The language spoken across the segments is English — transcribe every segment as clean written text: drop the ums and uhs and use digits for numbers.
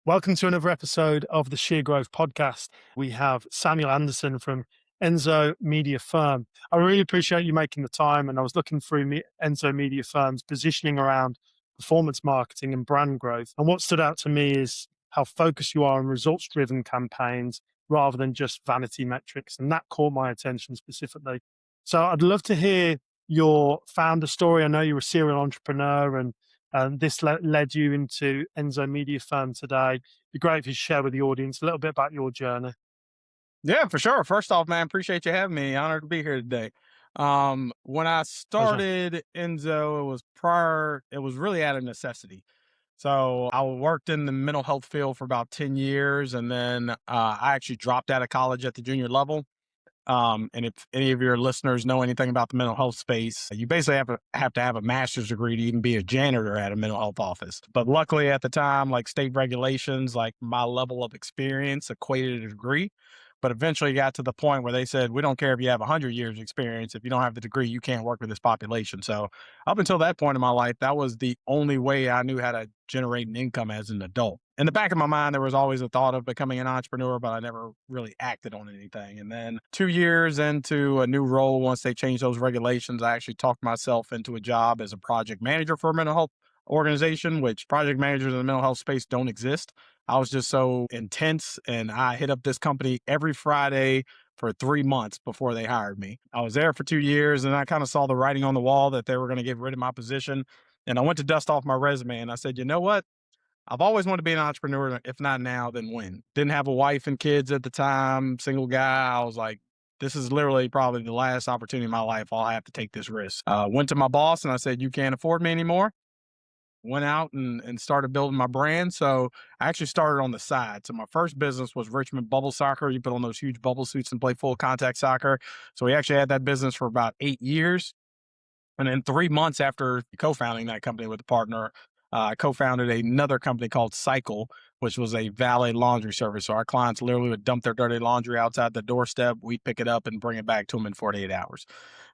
Welcome to another episode of the Sheer Growth podcast. We have Samuel Anderson from Enso Media Firm. I really appreciate you making the time, and I was looking through Enso Media Firm's positioning around performance marketing and brand growth. And what stood out to me is how focused you are on results-driven campaigns rather than just vanity metrics, and that caught my attention specifically. So I'd love to hear your founder story. I know you're a serial entrepreneur, and this led you into Enso Media Firm today. It'd be great if you share with the audience a little bit about your journey. Yeah, for sure. First off, man, appreciate you having me. Honored to be here today. When I Pleasure. started Enzo, it was really out of necessity. So I worked in the mental health field for about 10 years. And then I actually dropped out of college at the junior level. And if any of your listeners know anything about the mental health space, you basically have to have a master's degree to even be a janitor at a mental health office. But luckily at the time, like state regulations, like my level of experience equated a degree. But eventually got to the point where they said, we don't care if you have 100 years experience. If you don't have the degree, you can't work with this population. So up until that point in my life, that was the only way I knew how to generate an income as an adult. In the back of my mind, there was always a thought of becoming an entrepreneur, but I never really acted on anything. And then 2 years into a new role, once they changed those regulations, I actually talked myself into a job as a project manager for a mental health organization, which project managers in the mental health space don't exist. I was just so intense, and I hit up this company every Friday for 3 months before they hired me. I was there for 2 years, and I kind of saw the writing on the wall that they were going to get rid of my position. And I went to dust off my resume, and I said, you know what? I've always wanted to be an entrepreneur. If not now, then when? Didn't have a wife and kids at the time, single guy. I was like, this is literally probably the last opportunity in my life. I'll have to take this risk. Went to my boss and I said, you can't afford me anymore. Went out and started building my brand. So I actually started on the side. So my first business was Richmond Bubble Soccer. You put on those huge bubble suits and play full contact soccer. So we actually had that business for about 8 years. And then 3 months after co-founding that company with a partner, I co-founded another company called Cycle, which was a valet laundry service. So our clients literally would dump their dirty laundry outside the doorstep. We'd pick it up and bring it back to them in 48 hours.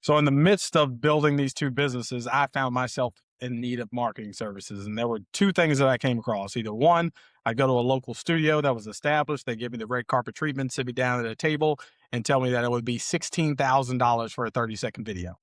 So in the midst of building these two businesses, I found myself in need of marketing services. And there were two things that I came across. Either one, I'd go to a local studio that was established. They give me the red carpet treatment, sit me down at a table and tell me that it would be $16,000 for a 30-second video.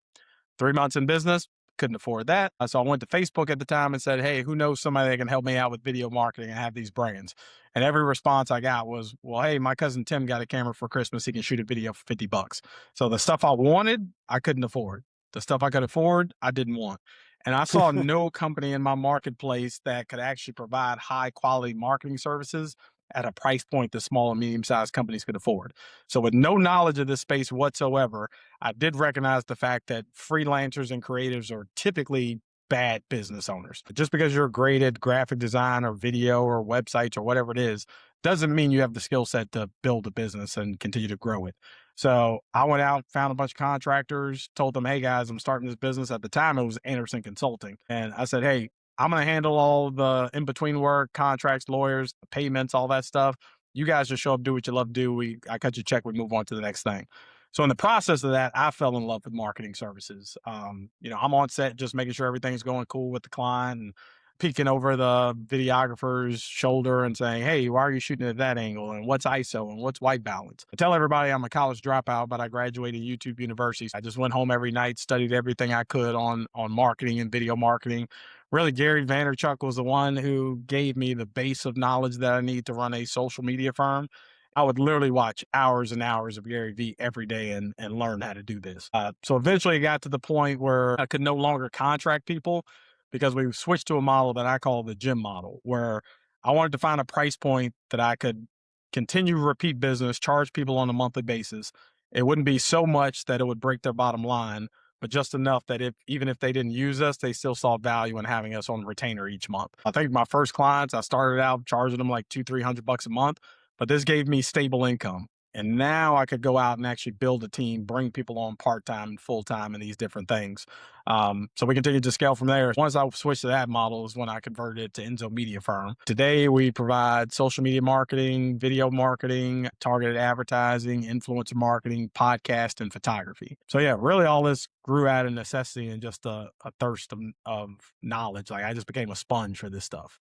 3 months in business, couldn't afford that. So I went to Facebook at the time and said, hey, who knows somebody that can help me out with video marketing and have these brands? And every response I got was, well, hey, my cousin Tim got a camera for Christmas. He can shoot a video for $50. So the stuff I wanted, I couldn't afford. The stuff I could afford, I didn't want. And I saw no company in my marketplace that could actually provide high quality marketing services at a price point that small and medium sized companies could afford. So with no knowledge of this space whatsoever, I did recognize the fact that freelancers and creatives are typically bad business owners. Just because you're great at graphic design or video or websites or whatever it is, doesn't mean you have the skill set to build a business and continue to grow it. So I went out, found a bunch of contractors, told them, hey guys, I'm starting this business. At the time, it was Anderson Consulting. And I said, hey, I'm going to handle all the in between work, contracts, lawyers, payments, all that stuff. You guys just show up, do what you love to do. I cut you a check, we move on to the next thing. So in the process of that, I fell in love with marketing services. I'm on set just making sure everything's going cool with the client and peeking over the videographer's shoulder and saying, hey, why are you shooting at that angle? And what's ISO and what's white balance? I tell everybody I'm a college dropout, but I graduated YouTube University. I just went home every night, studied everything I could on marketing and video marketing. Really, Gary Vaynerchuk was the one who gave me the base of knowledge that I need to run a social media firm. I would literally watch hours and hours of Gary Vee every day and learn how to do this. So eventually it got to the point where I could no longer contract people because we switched to a model that I call the gym model, where I wanted to find a price point that I could continue repeat business, charge people on a monthly basis. It wouldn't be so much that it would break their bottom line, but just enough that even if they didn't use us, they still saw value in having us on retainer each month. I think my first clients, I started out charging them like $200-300 a month, but this gave me stable income. And now I could go out and actually build a team, bring people on part-time and full-time and these different things. So we continued to scale from there. Once I switched to that model is when I converted it to Enso Media Firm. Today, we provide social media marketing, video marketing, targeted advertising, influencer marketing, podcast, and photography. So yeah, really all this grew out of necessity and just a thirst of knowledge. Like I just became a sponge for this stuff.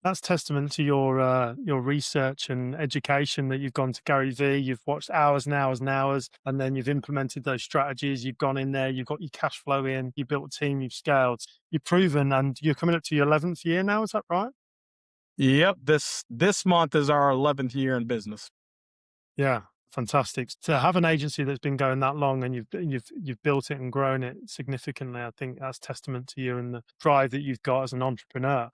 That's testament to your research and education that you've gone to Gary Vee, you've watched hours and hours and hours, and then you've implemented those strategies. You've gone in there, you've got your cash flow in, you built a team, you've scaled, you've proven, and you're coming up to your 11th year now. Is that right? Yep, this month is our 11th year in business. Yeah, fantastic. To have an agency that's been going that long and you've built it and grown it significantly, I think that's testament to you and the drive that you've got as an entrepreneur.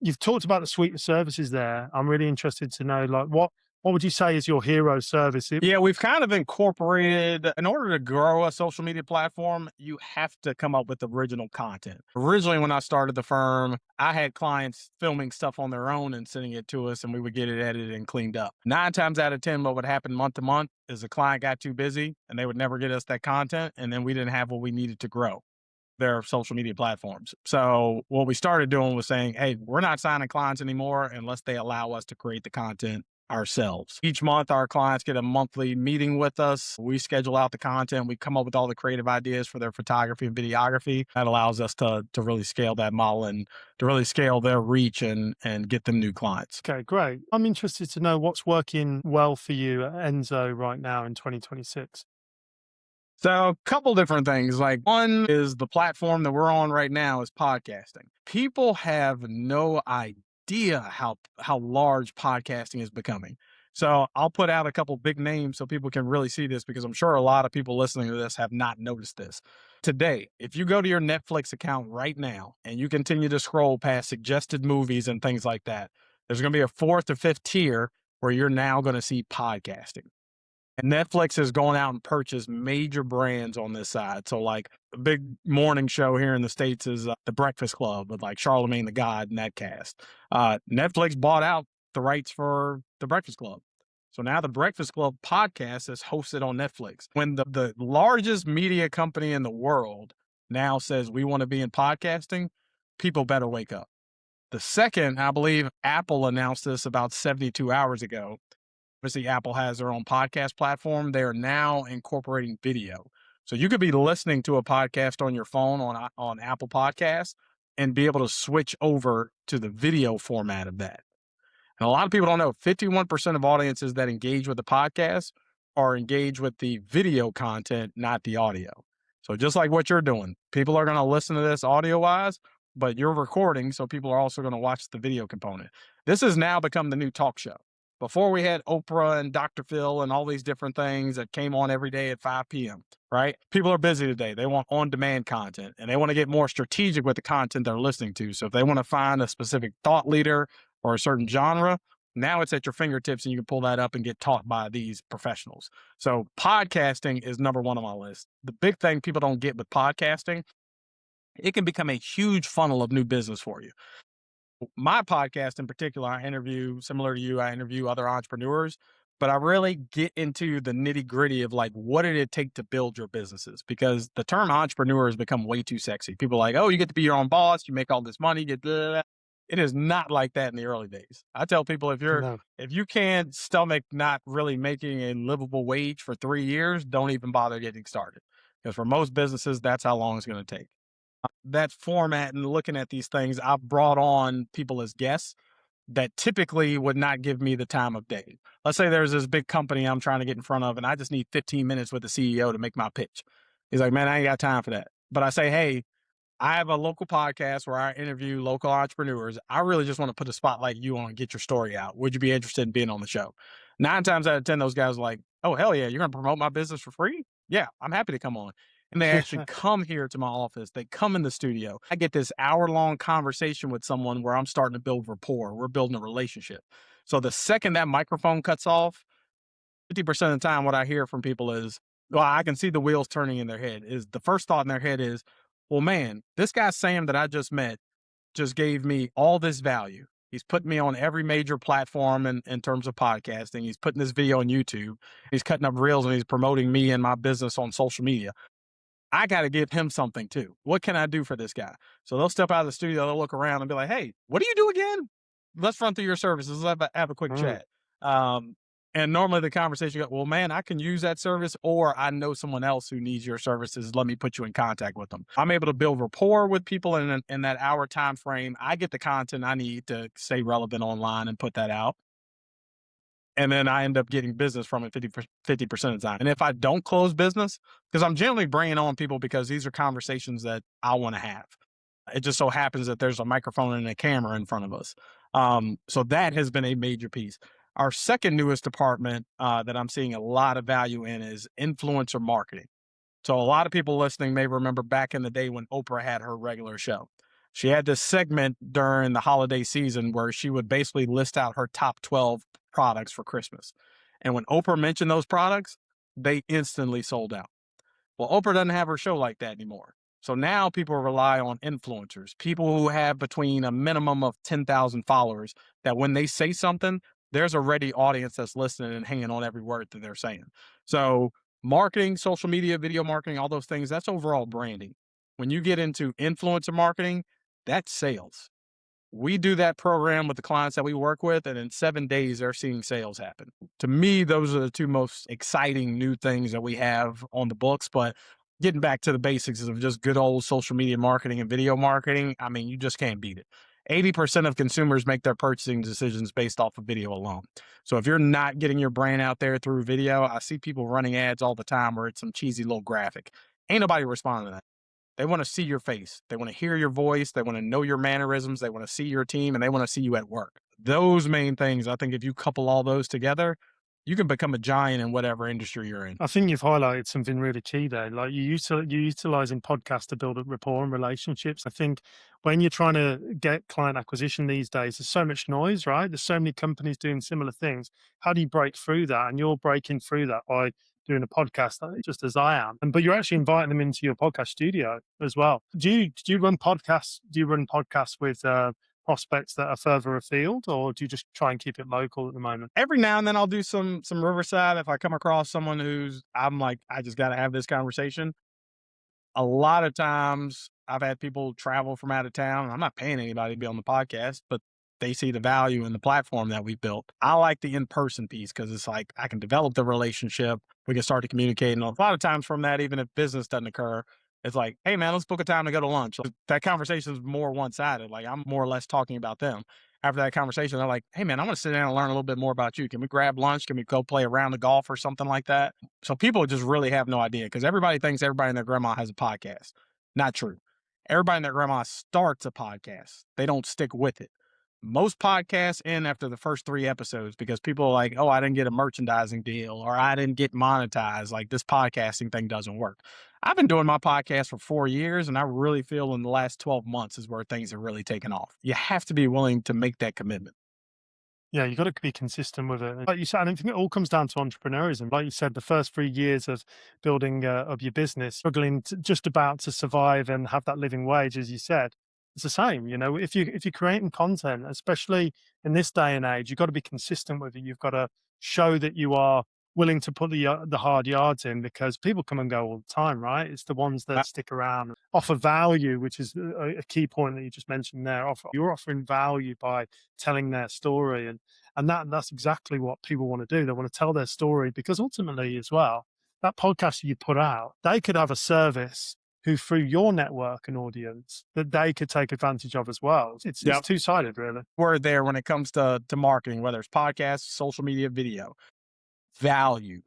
You've talked about the suite of services there. I'm really interested to know, like, what would you say is your hero service? Yeah, we've kind of incorporated, in order to grow a social media platform, you have to come up with original content. Originally, when I started the firm, I had clients filming stuff on their own and sending it to us, and we would get it edited and cleaned up. 9 times out of 10, what would happen month to month is the client got too busy and they would never get us that content. And then we didn't have what we needed to grow their social media platforms. So what we started doing was saying, hey, we're not signing clients anymore unless they allow us to create the content ourselves. Each month, our clients get a monthly meeting with us. We schedule out the content. We come up with all the creative ideas for their photography and videography. That allows us to really scale that model and to really scale their reach and get them new clients. Okay, great. I'm interested to know what's working well for you at Enzo right now in 2026. So a couple different things. Like one is the platform that we're on right now is podcasting. People have no idea how large podcasting is becoming. So I'll put out a couple big names so people can really see this because I'm sure a lot of people listening to this have not noticed this. Today, if you go to your Netflix account right now and you continue to scroll past suggested movies and things like that, there's going to be a fourth or fifth tier where you're now going to see podcasting. And Netflix has gone out and purchased major brands on this side. So, like a big morning show here in the States is The Breakfast Club with like Charlemagne the God and that cast. Netflix bought out the rights for The Breakfast Club. So now The Breakfast Club podcast is hosted on Netflix. When the largest media company in the world now says we want to be in podcasting, people better wake up. The second, I believe Apple announced this about 72 hours ago. Obviously, Apple has their own podcast platform. They are now incorporating video. So you could be listening to a podcast on your phone on Apple Podcasts and be able to switch over to the video format of that. And a lot of people don't know 51% of audiences that engage with the podcast are engaged with the video content, not the audio. So just like what you're doing, people are going to listen to this audio wise, but you're recording. So people are also going to watch the video component. This has now become the new talk show. Before we had Oprah and Dr. Phil and all these different things that came on every day at 5 p.m., right? People are busy today. They want on-demand content and they want to get more strategic with the content they're listening to. So if they want to find a specific thought leader or a certain genre, now it's at your fingertips and you can pull that up and get taught by these professionals. So podcasting is number one on my list. The big thing people don't get with podcasting, it can become a huge funnel of new business for you. My podcast in particular, I interview, similar to you, I interview other entrepreneurs, but I really get into the nitty gritty of like, what did it take to build your businesses? Because the term entrepreneur has become way too sexy. People are like, oh, you get to be your own boss, you make all this money, get blah, blah, blah. It is not like that in the early days. I tell people No. if you can't stomach not really making a livable wage for 3 years, don't even bother getting started. Because for most businesses, that's how long it's going to take. That format and looking at these things, I've brought on people as guests that typically would not give me the time of day. Let's say there's this big company I'm trying to get in front of, and I just need 15 minutes with the CEO to make my pitch. He's like, man, I ain't got time for that. But I say, hey, I have a local podcast where I interview local entrepreneurs. I really just want to put a spotlight you on and get your story out. Would you be interested in being on the show? 9 times out of 10, those guys are like, oh, hell yeah, you're going to promote my business for free? Yeah, I'm happy to come on. And they actually come here to my office. They come in the studio. I get this hour-long conversation with someone where I'm starting to build rapport. We're building a relationship. So the second that microphone cuts off, 50% of the time, what I hear from people is, well, I can see the wheels turning in their head. Is the first thought in their head is, well, man, this guy Sam that I just met just gave me all this value. He's putting me on every major platform in terms of podcasting. He's putting this video on YouTube. He's cutting up reels and he's promoting me and my business on social media. I got to give him something too. What can I do for this guy? So they'll step out of the studio, they'll look around and be like, hey, what do you do again? Let's run through your services. Let's have a quick Mm. chat. And normally the conversation goes, well, man, I can use that service, or I know someone else who needs your services. Let me put you in contact with them. I'm able to build rapport with people in that hour time frame. I get the content I need to stay relevant online and put that out. And then I end up getting business from it 50% of the time. And if I don't close business, because I'm generally bringing on people because these are conversations that I want to have. It just so happens that there's a microphone and a camera in front of us. So that has been a major piece. Our second newest department that I'm seeing a lot of value in is influencer marketing. So a lot of people listening may remember back in the day when Oprah had her regular show. She had this segment during the holiday season where she would basically list out her top 12 products for Christmas. And when Oprah mentioned those products, they instantly sold out. Well, Oprah doesn't have her show like that anymore. So now people rely on influencers, people who have between a minimum of 10,000 followers, that when they say something, there's a ready audience that's listening and hanging on every word that they're saying. So marketing, social media, video marketing, all those things, that's overall branding. When you get into influencer marketing, that's sales. We do that program with the clients that we work with, and in 7 days, they're seeing sales happen. To me, those are the two most exciting new things that we have on the books. But getting back to the basics of just good old social media marketing and video marketing, I mean, you just can't beat it. 80% of consumers make their purchasing decisions based off of video alone. So if you're not getting your brand out there through video, I see people running ads all the time where it's some cheesy little graphic. Ain't nobody responding to that. They want to see your face. They want to hear your voice. They want to know your mannerisms. They want to see your team, and they want to see you at work. Those main things, I think if you couple all those together, you can become a giant in whatever industry you're in. I think you've highlighted something really key there. Like you're utilizing podcasts to build up rapport and relationships. I think when you're trying to get client acquisition these days, there's so much noise, right? There's so many companies doing similar things. How do you break through that? And you're breaking through that by doing a podcast, just as I am. But you're actually inviting them into your podcast studio as well. Do you run podcasts? Do you run podcasts with prospects that are further afield, or do you just try and keep it local at the moment? Every now and then I'll do some Riverside if I come across someone who's I'm like, I just got to have this conversation. A lot of times I've had people travel from out of town. I'm not paying anybody to be on the podcast, but they see the value in the platform that we built. I like the in-person piece because it's like I can develop the relationship. We can start to communicate. And a lot of times from that, even if business doesn't occur, it's like, hey man, let's book a time to go to lunch. That conversation is more one-sided. Like I'm more or less talking about them. After that conversation, they're like, hey man, I want to sit down and learn a little bit more about you. Can we grab lunch? Can we go play a round of golf or something like that? So people just really have no idea because everybody thinks everybody and their grandma has a podcast. Not true. Everybody and their grandma starts a podcast. They don't stick with it. Most podcasts end after the first 3 episodes because people are like, oh, I didn't get a merchandising deal or I didn't get monetized. Like this podcasting thing doesn't work. I've been doing my podcast for 4 years and I really feel in the last 12 months is where things have really taken off. You have to be willing to make that commitment. Yeah, you got to be consistent with it. Like you said, I don't think it all comes down to entrepreneurism. Like you said, the first 3 years of building of your business, struggling just about to survive and have that living wage, as you said, it's the same. You know, if you're creating content, especially in this day and age, you've got to be consistent with it. You've got to show that you are willing to put the hard yards in because people come and go all the time, right? It's the ones that stick around, offer value, which is a key point that you just mentioned there. You're offering value by telling their story, and that's exactly what people want to do. They want to tell their story because ultimately, as well, that podcast you put out, they could have a service who through your network and audience that they could take advantage of as well. It's two-sided, really. We're there when it comes to marketing, whether it's podcasts, social media, video. Value.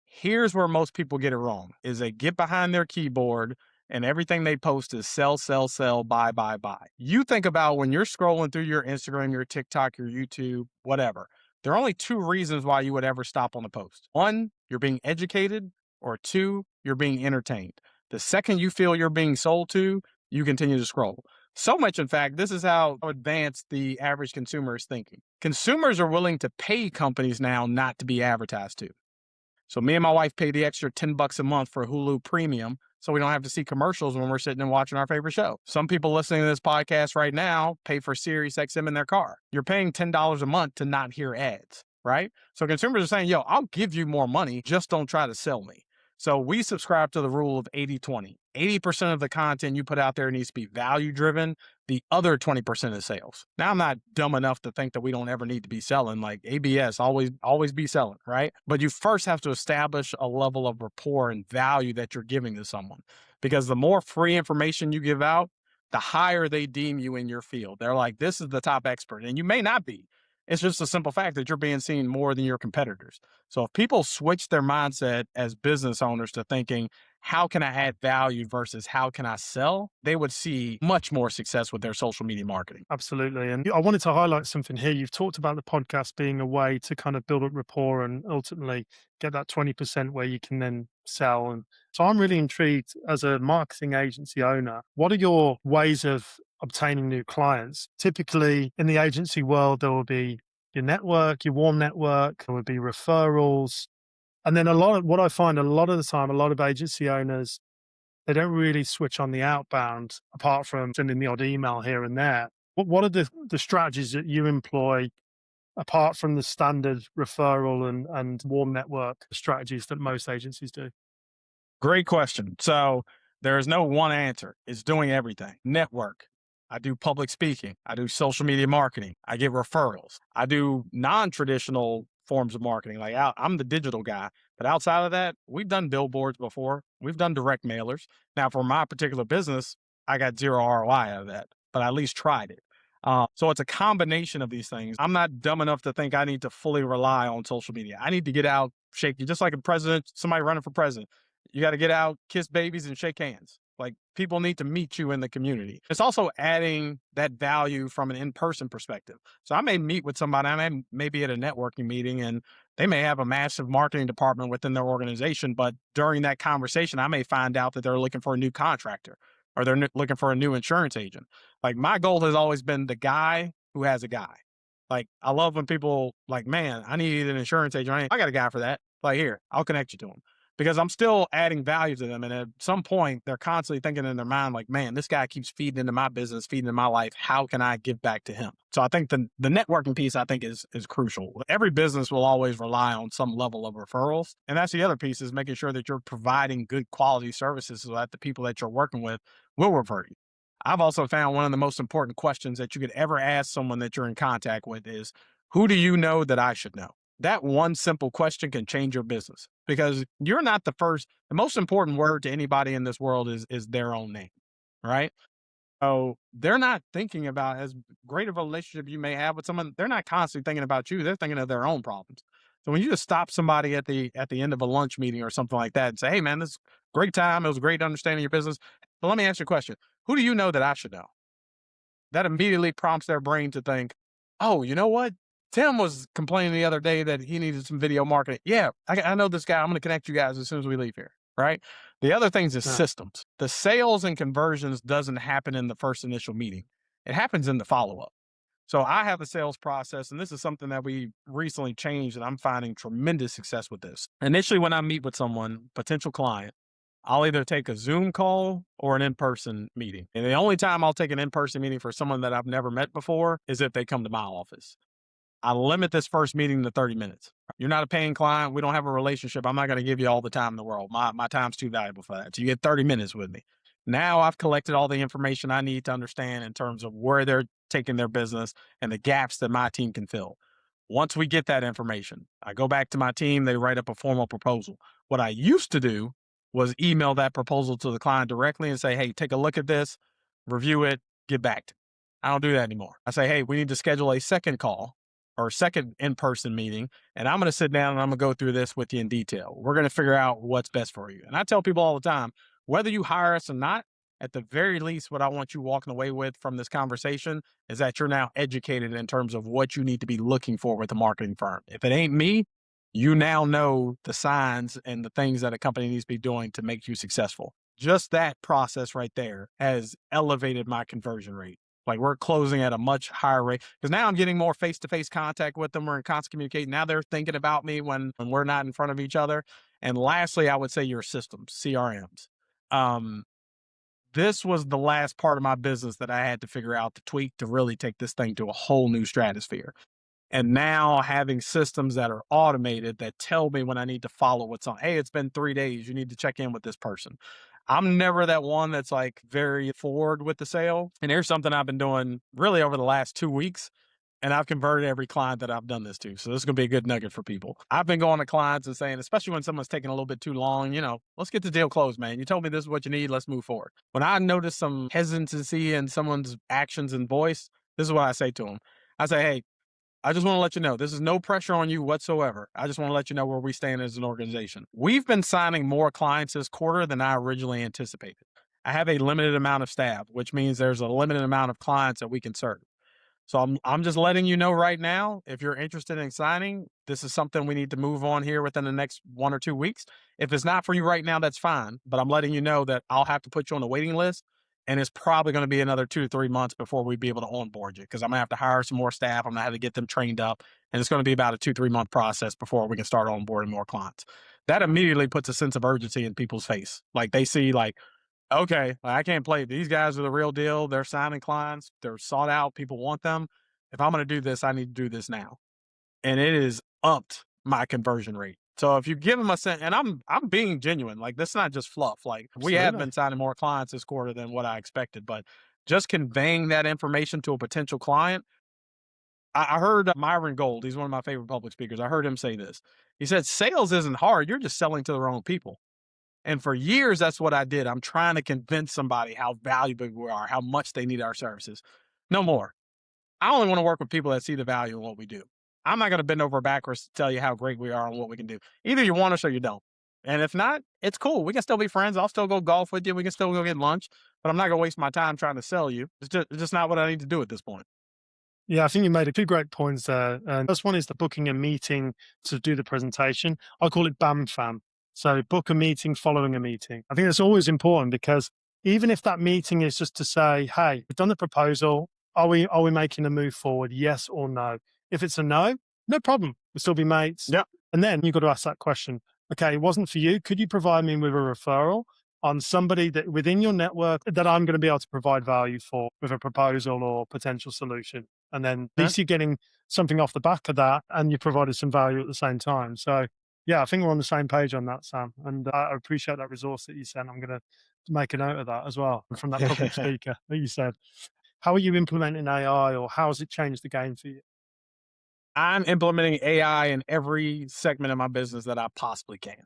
Here's where most people get it wrong is they get behind their keyboard and everything they post is sell, sell, sell, buy, buy, buy. You think about when you're scrolling through your Instagram, your TikTok, your YouTube, whatever. There are only 2 reasons why you would ever stop on a post. 1, you're being educated, or 2, you're being entertained. The second you feel you're being sold to, you continue to scroll. So much, in fact, this is how advanced the average consumer is thinking. Consumers are willing to pay companies now not to be advertised to. So me and my wife pay the extra $10 a month for Hulu Premium so we don't have to see commercials when we're sitting and watching our favorite show. Some people listening to this podcast right now pay for Sirius XM in their car. You're paying $10 a month to not hear ads, right? So consumers are saying, yo, I'll give you more money, just don't try to sell me. So we subscribe to the rule of 80/20. 80% of the content you put out there needs to be value driven. The other 20% is sales. Now, I'm not dumb enough to think that we don't ever need to be selling, like ABS, always be selling, right? But you first have to establish a level of rapport and value that you're giving to someone. Because the more free information you give out, the higher they deem you in your field. They're like, this is the top expert. And you may not be. It's just a simple fact that you're being seen more than your competitors. So if people switch their mindset as business owners to thinking, how can I add value versus how can I sell? They would see much more success with their social media marketing. Absolutely. And I wanted to highlight something here. You've talked about the podcast being a way to kind of build up rapport and ultimately get that 20% where you can then sell. And so I'm really intrigued as a marketing agency owner. What are your ways of obtaining new clients? Typically in the agency world, there will be your network, your warm network, there would be referrals. And then a lot of what I find a lot of the time, a lot of agency owners, they don't really switch on the outbound apart from sending the odd email here and there. What are the strategies that you employ apart from the standard referral and warm network strategies that most agencies do? Great question. So there is no one answer. It's doing everything. Network. I do public speaking. I do social media marketing. I get referrals. I do non-traditional forms of marketing. Like I'm the digital guy, but outside of that, we've done billboards before. We've done direct mailers. Now, for my particular business, I got zero ROI out of that, but I at least tried it. So it's a combination of these things. I'm not dumb enough to think I need to fully rely on social media. I need to get out, shake you, just like a president, somebody running for president. You got to get out, kiss babies, and shake hands. Like people need to meet you in the community. It's also adding that value from an in-person perspective. So I may meet with somebody, may be at a networking meeting, and they may have a massive marketing department within their organization. But during that conversation, I may find out that they're looking for a new contractor or they're looking for a new insurance agent. Like my goal has always been the guy who has a guy. Like I love when people like, man, I need an insurance agent. I got a guy for that. Like here, I'll connect you to him because I'm still adding value to them. And at some point, they're constantly thinking in their mind, like, man, this guy keeps feeding into my business, feeding into my life. How can I give back to him? So I think the networking piece, I think, is crucial. Every business will always rely on some level of referrals. And that's the other piece is making sure that you're providing good quality services so that the people that you're working with will refer you. I've also found one of the most important questions that you could ever ask someone that you're in contact with is, who do you know that I should know? That one simple question can change your business because you're not the first. The most important word to anybody in this world is their own name, right? So they're not thinking about as great of a relationship you may have with someone. They're not constantly thinking about you. They're thinking of their own problems. So when you just stop somebody at the end of a lunch meeting or something like that and say, "Hey, man, this is a great time. It was great understanding your business. But let me ask you a question. Who do you know that I should know?" That immediately prompts their brain to think, oh, you know what? Tim was complaining the other day that he needed some video marketing. Yeah, I know this guy. I'm going to connect you guys as soon as we leave here. Right. The other things is Yeah. systems. The sales and conversions doesn't happen in the first initial meeting. It happens in the follow up. So I have a sales process, and this is something that we recently changed, and I'm finding tremendous success with this. Initially, when I meet with someone, potential client, I'll either take a Zoom call or an in-person meeting. And the only time I'll take an in-person meeting for someone that I've never met before is if they come to my office. I limit this first meeting to 30 minutes. You're not a paying client. We don't have a relationship. I'm not going to give you all the time in the world. My time's too valuable for that. So you get 30 minutes with me. Now I've collected all the information I need to understand in terms of where they're taking their business and the gaps that my team can fill. Once we get that information, I go back to my team. They write up a formal proposal. What I used to do was email that proposal to the client directly and say, hey, take a look at this, review it, get back to me. I don't do that anymore. I say, hey, we need to schedule a second call or a second in-person meeting, and I'm going to sit down and I'm going to go through this with you in detail. We're going to figure out what's best for you. And I tell people all the time, whether you hire us or not, at the very least, what I want you walking away with from this conversation is that you're now educated in terms of what you need to be looking for with a marketing firm. If it ain't me, you now know the signs and the things that a company needs to be doing to make you successful. Just that process right there has elevated my conversion rate. Like we're closing at a much higher rate because now I'm getting more face-to-face contact with them. We're in constant communication. Now they're thinking about me when we're not in front of each other. And lastly, I would say your systems, CRMs. This was the last part of my business that I had to figure out to tweak to really take this thing to a whole new stratosphere. And now having systems that are automated that tell me when I need to follow what's on. Hey, it's been 3 days. You need to check in with this person. I'm never that one that's like very forward with the sale. And here's something I've been doing really over the last 2 weeks. And I've converted every client that I've done this to. So this is going to be a good nugget for people. I've been going to clients and saying, especially when someone's taking a little bit too long, let's get the deal closed, man. You told me this is what you need. Let's move forward. When I notice some hesitancy in someone's actions and voice, this is what I say to them. I say, hey, I just want to let you know, this is no pressure on you whatsoever. I just want to let you know where we stand as an organization. We've been signing more clients this quarter than I originally anticipated. I have a limited amount of staff, which means there's a limited amount of clients that we can serve. So I'm just letting you know right now, if you're interested in signing, this is something we need to move on here within the next 1 or 2 weeks. If it's not for you right now, that's fine. But I'm letting you know that I'll have to put you on the waiting list. And it's probably going to be another 2 to 3 months before we be able to onboard you, because I'm going to have to hire some more staff. I'm going to have to get them trained up. And it's going to be about a 2, 3 month process before we can start onboarding more clients. That immediately puts a sense of urgency in people's face. Like they see like, okay, I can't play. These guys are the real deal. They're signing clients. They're sought out. People want them. If I'm going to do this, I need to do this now. And it is upped my conversion rate. So if you give them a sense, and I'm being genuine, like this is not just fluff. Like we have Absolutely. been signing more clients this quarter than what I expected, but just conveying that information to a potential client. I heard Myron Gold. He's one of my favorite public speakers. I heard him say this. He said, "Sales isn't hard. You're just selling to the wrong people." And for years, that's what I did. I'm trying to convince somebody how valuable we are, how much they need our services. No more. I only want to work with people that see the value in what we do. I'm not going to bend over backwards to tell you how great we are and what we can do. Either you want us or you don't. And if not, it's cool. We can still be friends. I'll still go golf with you. We can still go get lunch, but I'm not going to waste my time trying to sell you. It's just not what I need to do at this point. Yeah, I think you made a few great points there. And first one is the booking a meeting to do the presentation. I call it BAM FAM. So book a meeting following a meeting. I think that's always important because even if that meeting is just to say, hey, we've done the proposal. Are we making a move forward? Yes or no? If it's a no, no problem. We'll still be mates. Yeah. And then you've got to ask that question. Okay, it wasn't for you. Could you provide me with a referral on somebody that within your network that I'm going to be able to provide value for with a proposal or potential solution? And then at Okay. least you're getting something off the back of that and you provided some value at the same time. So yeah, I think we're on the same page on that, Sam. And I appreciate that resource that you sent. I'm going to make a note of that as well from that public speaker that you said. How are you implementing AI or how has it changed the game for you? I'm implementing AI in every segment of my business that I possibly can.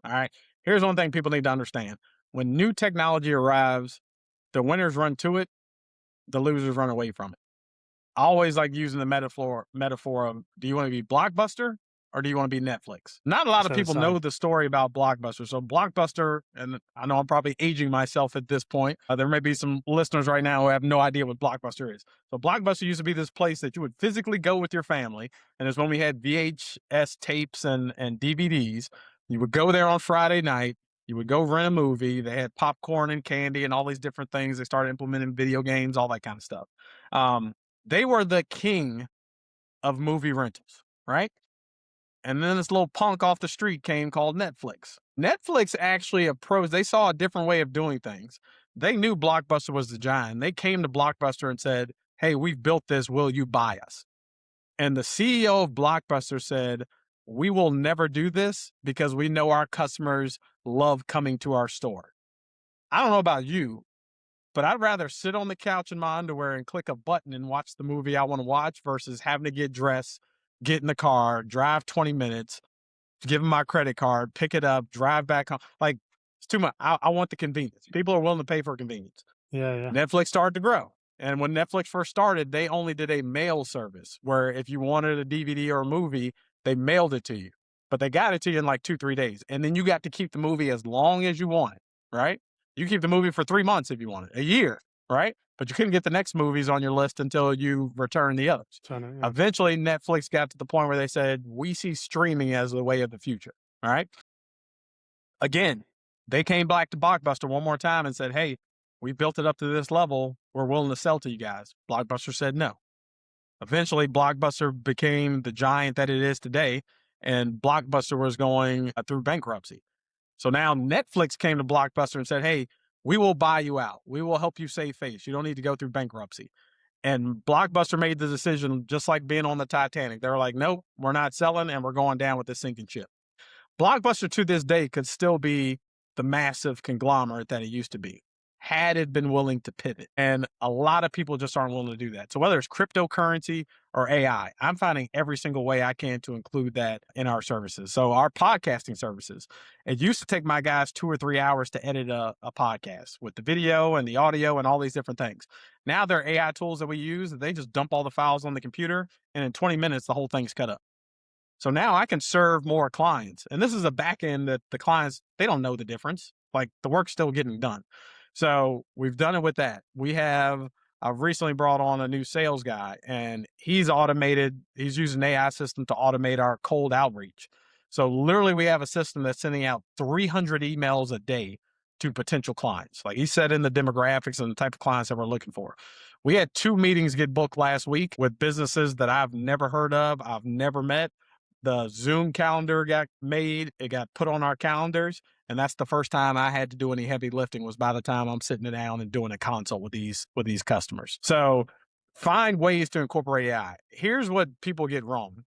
All right. Here's one thing people need to understand: when new technology arrives, the winners run to it, the losers run away from it. I always like using the metaphor of, do you want to be Blockbuster or do you want to be Netflix? Not a I lot of say the people know same. the story about Blockbuster. So Blockbuster, and I know I'm probably aging myself at this point. There may be some listeners right now who have no idea what Blockbuster is. So Blockbuster used to be this place that you would physically go with your family, and it's when we had VHS tapes and DVDs. You would go there on Friday night. You would go rent a movie. They had popcorn and candy and all these different things. They started implementing video games, all that kind of stuff. Um, they were the king of movie rentals, right? And then this little punk off the street came called Netflix. Netflix actually approached, they saw a different way of doing things. They knew Blockbuster was the giant. They came to Blockbuster and said, "Hey, we've built this. Will you buy us?" And the CEO of Blockbuster said, "We will never do this because we know our customers love coming to our store." I don't know about you, but I'd rather sit on the couch in my underwear and click a button and watch the movie I want to watch versus having to get dressed, get in the car, drive 20 minutes, give them my credit card, pick it up, drive back home. Like, it's too much. I want the convenience. People are willing to pay for convenience. Yeah, yeah. Netflix started to grow. And when Netflix first started, they only did a mail service where if you wanted a DVD or a movie, they mailed it to you. But they got it to you in like 2, 3 days. And then you got to keep the movie as long as you wanted, right? You keep the movie for 3 months if you wanted, a year, right? But you couldn't get the next movies on your list until you return the others. Yeah. Eventually, Netflix got to the point where they said, we see streaming as the way of the future, all right? Again, they came back to Blockbuster one more time and said, "Hey, we built it up to this level. We're willing to sell to you guys." Blockbuster said no. Eventually, Blockbuster became the giant that it is today, and Blockbuster was going through bankruptcy. So now Netflix came to Blockbuster and said, "Hey, we will buy you out. We will help you save face. You don't need to go through bankruptcy." And Blockbuster made the decision, just like being on the Titanic. They were like, nope, we're not selling and we're going down with this sinking ship. Blockbuster to this day could still be the massive conglomerate that it used to be had it been willing to pivot. And a lot of people just aren't willing to do that. So whether it's cryptocurrency or AI, I'm finding every single way I can to include that in our services. So our podcasting services, it used to take my guys 2 or 3 hours to edit a podcast with the video and the audio and all these different things. Now there are AI tools that we use that they just dump all the files on the computer, and in 20 minutes, the whole thing's cut up. So now I can serve more clients. And this is a back end that the clients, they don't know the difference. Like the work's still getting done. So we've done it with that. I've recently brought on a new sales guy, and he's using an AI system to automate our cold outreach. So literally we have a system that's sending out 300 emails a day to potential clients. Like he said in the demographics and the type of clients that we're looking for. We had 2 meetings get booked last week with businesses that I've never heard of, I've never met. The Zoom calendar got made, it got put on our calendars, and that's the first time I had to do any heavy lifting was by the time I'm sitting down and doing a consult with these customers. So find ways to incorporate AI. Here's what people get wrong.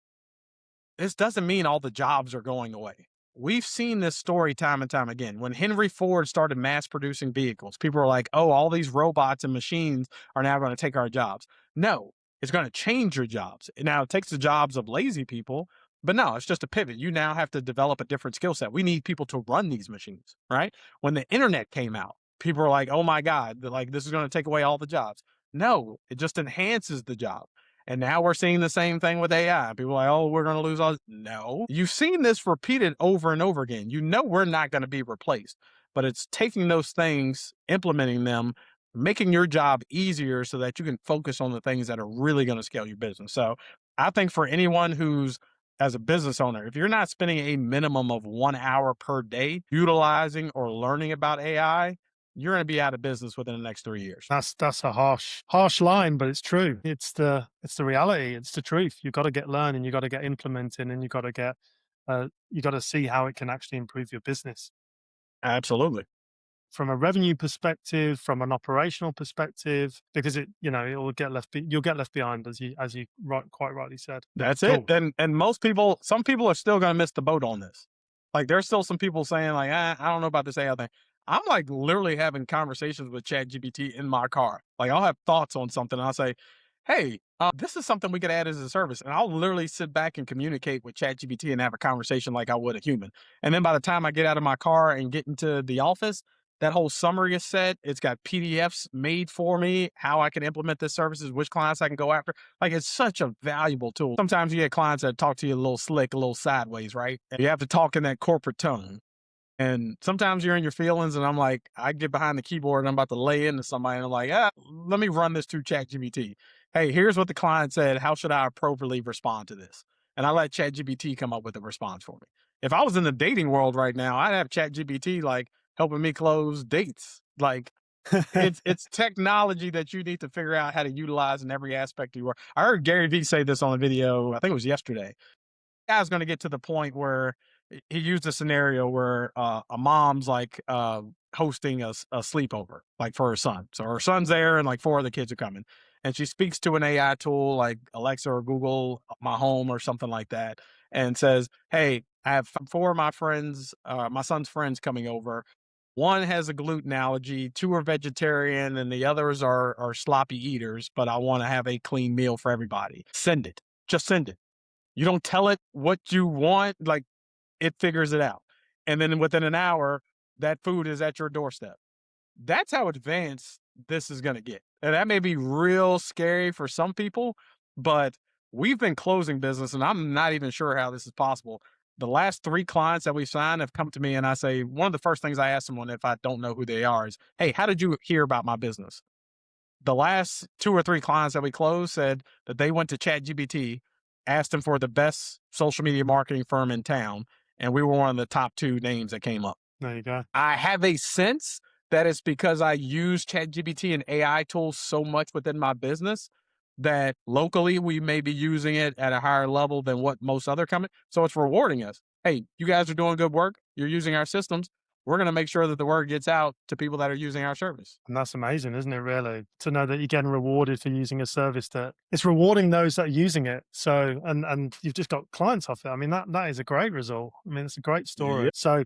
This doesn't mean all the jobs are going away. We've seen this story time and time again. When Henry Ford started mass producing vehicles, people were like, oh, all these robots and machines are now going to take our jobs. No, it's going to change your jobs. Now, it takes the jobs of lazy people, but no, it's just a pivot. You now have to develop a different skill set. We need people to run these machines, right? When the internet came out, people were like, oh my God, like this is going to take away all the jobs. No, it just enhances the job. And now we're seeing the same thing with AI. People are like, oh, we're going to lose all. No, you've seen this repeated over and over again. You know, we're not going to be replaced, but it's taking those things, implementing them, making your job easier so that you can focus on the things that are really going to scale your business. So I think for anyone who's as a business owner, if you're not spending a minimum of 1 hour per day utilizing or learning about AI, you're going to be out of business within the next 3 years. That's a harsh line, but it's true. It's the reality. It's the truth. You've got to get learning. You've got to get implementing, and you got to see how it can actually improve your business Absolutely. from a revenue perspective, from an operational perspective, because you'll get left behind as you quite rightly said. That's Cool. it. And some people are still going to miss the boat on this. Like there's still some people saying like, I don't know about this AI thing. I'm like literally having conversations with ChatGPT in my car. Like I'll have thoughts on something and I'll say, hey, this is something we could add as a service. And I'll literally sit back and communicate with ChatGPT and have a conversation like I would a human. And then by the time I get out of my car and get into the office, that whole summary is set. It's got PDFs made for me, how I can implement this services, which clients I can go after. Like it's such a valuable tool. Sometimes you get clients that talk to you a little slick, a little sideways, right? And you have to talk in that corporate tone. And sometimes you're in your feelings, and I'm like, I get behind the keyboard and I'm about to lay into somebody, and I'm like, let me run this through ChatGPT. Hey, here's what the client said. How should I appropriately respond to this? And I let ChatGPT come up with a response for me. If I was in the dating world right now, I'd have ChatGPT like helping me close dates. Like it's technology that you need to figure out how to utilize in every aspect of your work. I heard Gary Vee say this on a video, I think it was yesterday. Guy's going to get to the point where he used a scenario where a mom's like hosting a sleepover like for her son. So her son's there and like 4 other kids are coming. And she speaks to an AI tool like Alexa or Google My Home or something like that and says, hey, I have 4 of my friends, my son's friends coming over. One has a gluten allergy, 2 are vegetarian, and the others are sloppy eaters, but I want to have a clean meal for everybody. Send it. Just send it. You don't tell it what you want, like it figures it out. And then within an hour, that food is at your doorstep. That's how advanced this is going to get. And that may be real scary for some people, but we've been closing business and I'm not even sure how this is possible. The last 3 clients that we've signed have come to me and I say, one of the first things I ask someone if I don't know who they are is, hey, how did you hear about my business? The last 2 or 3 clients that we closed said that they went to ChatGPT, asked them for the best social media marketing firm in town, and we were one of the top 2 names that came up. There you go. I have a sense that it's because I use ChatGPT and AI tools so much within my business that locally we may be using it at a higher level than what most other companies. So it's rewarding us. Hey, you guys are doing good work. You're using our systems. we're going to make sure that the word gets out to people that are using our service. And that's amazing, isn't it, really? To know that you're getting rewarded for using a service that it's rewarding those that are using it. So, and you've just got clients off it. I mean, that is a great result. I mean, it's a great story. Yeah. So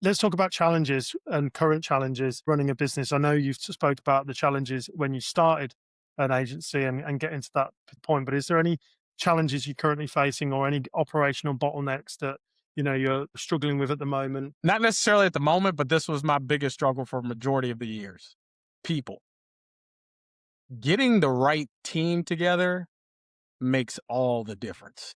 let's talk about challenges and current challenges running a business. I know you've spoke about the challenges when you started an agency and getting to that point, but is there any challenges you're currently facing or any operational bottlenecks that, you're struggling with at the moment? Not necessarily at the moment, but this was my biggest struggle for a majority of the years. People. Getting the right team together makes all the difference.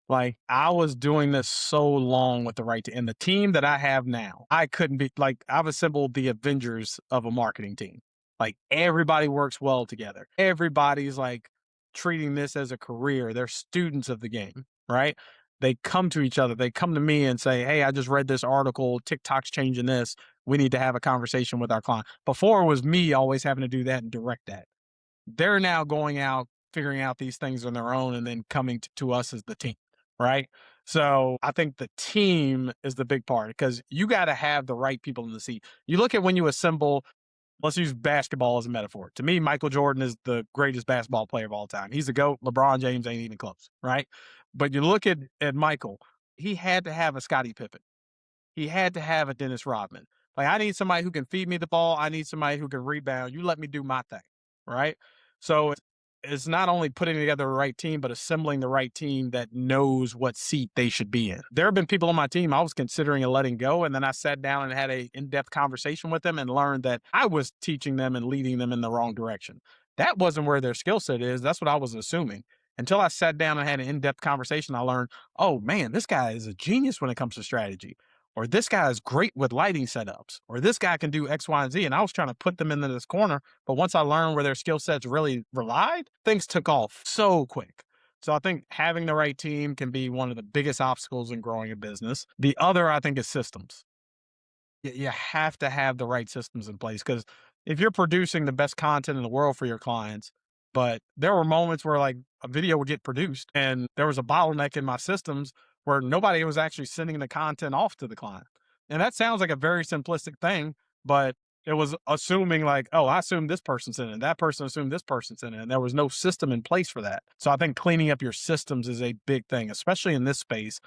Like, I was doing this so long with the right team, and the team that I have now, I couldn't be like, I've assembled the Avengers of a marketing team. Like, everybody works well together. Everybody's like treating this as a career. They're students of the game, right? They come to each other. They come to me and say, "Hey, I just read this article. TikTok's changing this. We need to have a conversation with our client." Before, it was me always having to do that and direct that. They're now going out, figuring out these things on their own, and then coming to us as the team, right? So I think the team is the big part, because you got to have the right people in the seat. You look at when you assemble, let's use basketball as a metaphor. To me, Michael Jordan is the greatest basketball player of all time. He's the GOAT. LeBron James ain't even close, right? But you look at Michael, he had to have a Scottie Pippen. He had to have a Dennis Rodman. Like, I need somebody who can feed me the ball. I need somebody who can rebound. You let me do my thing, right? So it's not only putting together the right team, but assembling the right team that knows what seat they should be in. There have been people on my team I was considering letting go, and then I sat down and had a in-depth conversation with them and learned that I was teaching them and leading them in the wrong direction. That wasn't where their skill set is. That's what I was assuming. Until I sat down and had an in-depth conversation, I learned, oh man, this guy is a genius when it comes to strategy, or this guy is great with lighting setups, or this guy can do X, Y, and Z. And I was trying to put them into this corner. But once I learned where their skill sets really relied, things took off so quick. So I think having the right team can be one of the biggest obstacles in growing a business. The other, I think, is systems. You have to have the right systems in place, because if you're producing the best content in the world for your clients, but there were moments where like a video would get produced and there was a bottleneck in my systems where nobody was actually sending the content off to the client. And that sounds like a very simplistic thing, but it was assuming like, oh, I assume this person's in it, that person assumed this person's in it, and there was no system in place for that. So I think cleaning up your systems is a big thing, especially in this space.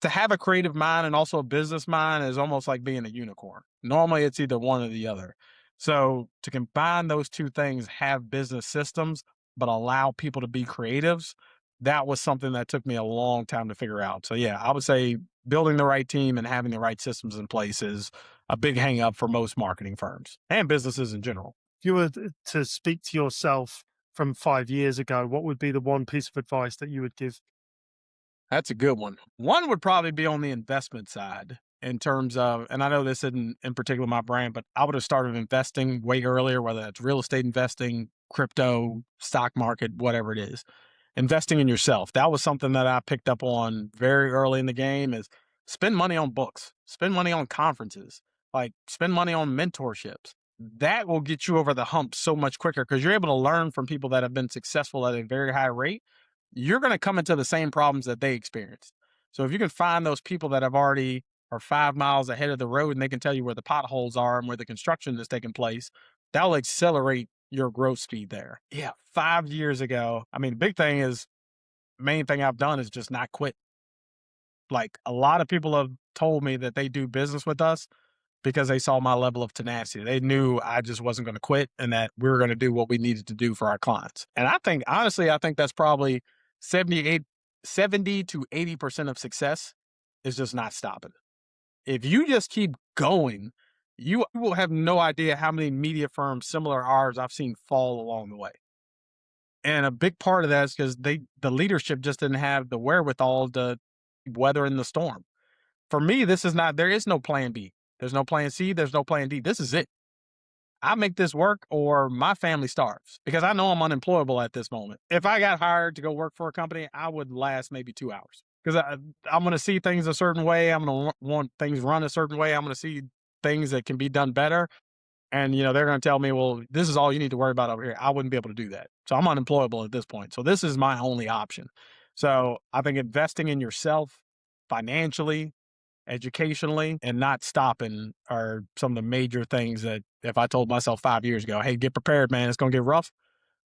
To have a creative mind and also a business mind is almost like being a unicorn. Normally, it's either one or the other. So to combine those two things, have business systems, but allow people to be creatives, that was something that took me a long time to figure out. So yeah, I would say building the right team and having the right systems in place is a big hang up for most marketing firms and businesses in general. If you were to speak to yourself from 5 years ago, what would be the one piece of advice that you would give? That's a good one. One would probably be on the investment side in terms of, and I know this isn't in particular my brand, but I would have started investing way earlier, whether that's real estate investing, crypto, stock market, whatever it is. Investing in yourself. That was something that I picked up on very early in the game, is spend money on books, spend money on conferences, like spend money on mentorships. That will get you over the hump so much quicker, because you're able to learn from people that have been successful at a very high rate. You're going to come into the same problems that they experienced. So if you can find those people that have already are 5 miles ahead of the road and they can tell you where the potholes are and where the construction is taking place, that'll accelerate your growth speed there. Yeah. 5 years ago, I mean, the big thing is, main thing I've done is just not quit. Like, a lot of people have told me that they do business with us because they saw my level of tenacity. They knew I just wasn't going to quit and that we were going to do what we needed to do for our clients. And I think, honestly, I think that's probably 78, 70 to 80% of success is just not stopping. If you just keep going, you will have no idea how many media firms similar to ours I've seen fall along the way. And a big part of that is because the leadership just didn't have the wherewithal to weather in the storm. For me, there is no plan B. There's no plan C. There's no plan D. This is it. I make this work or my family starves, because I know I'm unemployable at this moment. If I got hired to go work for a company, I would last maybe 2 hours, because I'm going to see things a certain way. I'm going to want things run a certain way. I'm going to see things that can be done better. And, they're going to tell me, well, this is all you need to worry about over here. I wouldn't be able to do that. So I'm unemployable at this point. So this is my only option. So I think investing in yourself financially, educationally, and not stopping are some of the major things that if I told myself 5 years ago, hey, get prepared, man, it's going to get rough.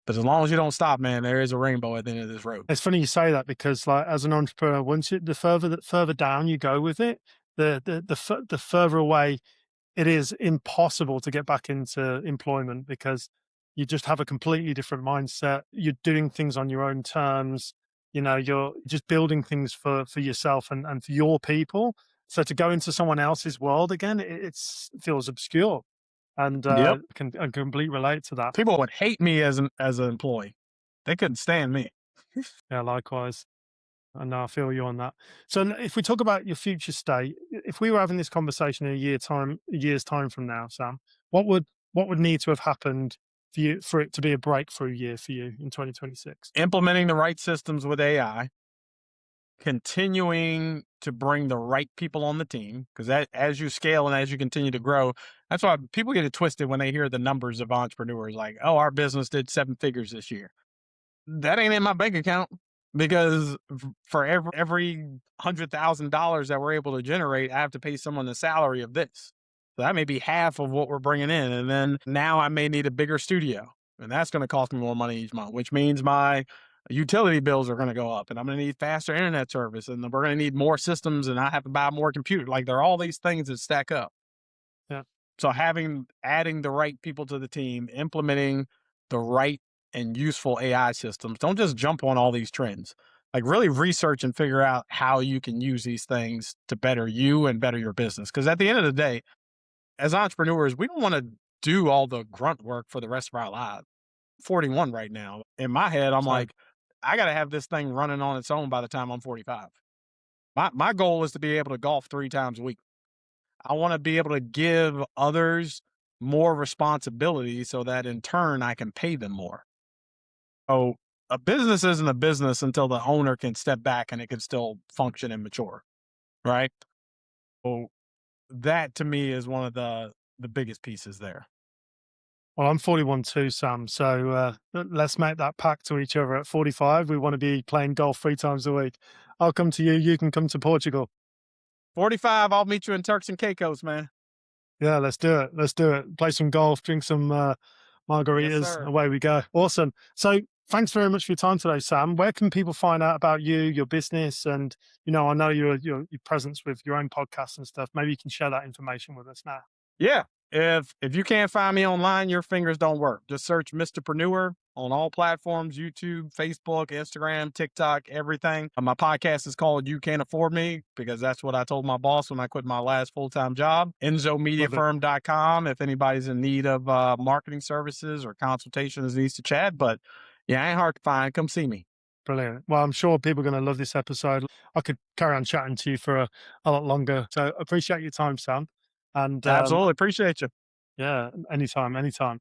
But as long as you don't stop, man, there is a rainbow at the end of this road. It's funny you say that because, like, as an entrepreneur, once the further down you go with it, the further away it is impossible to get back into employment because you just have a completely different mindset. You're doing things on your own terms. You know, you're just building things for yourself and for your people. So to go into someone else's world again, it feels obscure, and Yep. I completely relate to that. People would hate me as an employee. They couldn't stand me. Yeah, likewise. I know, I feel you on that. So if we talk about your future state, if we were having this conversation in a year's time from now, Sam, what would need to have happened for it to be a breakthrough year for you in 2026? Implementing the right systems with AI, continuing to bring the right people on the team, because as you scale and as you continue to grow, that's why people get it twisted when they hear the numbers of entrepreneurs like, oh, our business did 7 figures this year. That ain't in my bank account because for every $100,000 that we're able to generate, I have to pay someone the salary of this. So that may be half of what we're bringing in. And then now I may need a bigger studio, and that's going to cost me more money each month, which means my utility bills are going to go up, and I'm going to need faster internet service, and we're going to need more systems, and I have to buy more computers. Like, there are all these things that stack up. Yeah. So adding the right people to the team, implementing the right and useful AI systems. Don't just jump on all these trends. Like, really research and figure out how you can use these things to better you and better your business. Because at the end of the day, as entrepreneurs, we don't want to do all the grunt work for the rest of our lives. 41 right now. In my head, I'm So like, I got to have this thing running on its own by the time I'm 45. My goal is to be able to golf 3 times a week. I want to be able to give others more responsibility so that in turn I can pay them more. So a business isn't a business until the owner can step back and it can still function and mature, right? So that to me is one of the biggest pieces there. well, I'm 41 too, Sam. So let's make that pact to each other. At 45, we want to be playing golf 3 times a week. I'll come to you. You can come to Portugal. 45, I'll meet you in Turks and Caicos, man. Yeah, let's do it. Let's do it. Play some golf, drink some Yes, margaritas. sir. Away we go. Awesome. So thanks very much for your time today, Sam. Where can people find out about you, your business, and I know your presence with your own podcasts and stuff. Maybe you can share that information with us now. Yeah. If you can't find me online, your fingers don't work. Just search Mrpreneur on all platforms: YouTube, Facebook, Instagram, TikTok, everything. My podcast is called You Can't Afford Me because that's what I told my boss when I quit my last full-time job. Love it. EnzoMediaFirm.com if anybody's in need of marketing services or consultations needs to chat. But yeah, ain't hard to find. Come see me. Brilliant. Well, I'm sure people are going to love this episode. I could carry on chatting to you for a lot longer. So appreciate your time, Sam. And Absolutely. Appreciate you. yeah, anytime, anytime.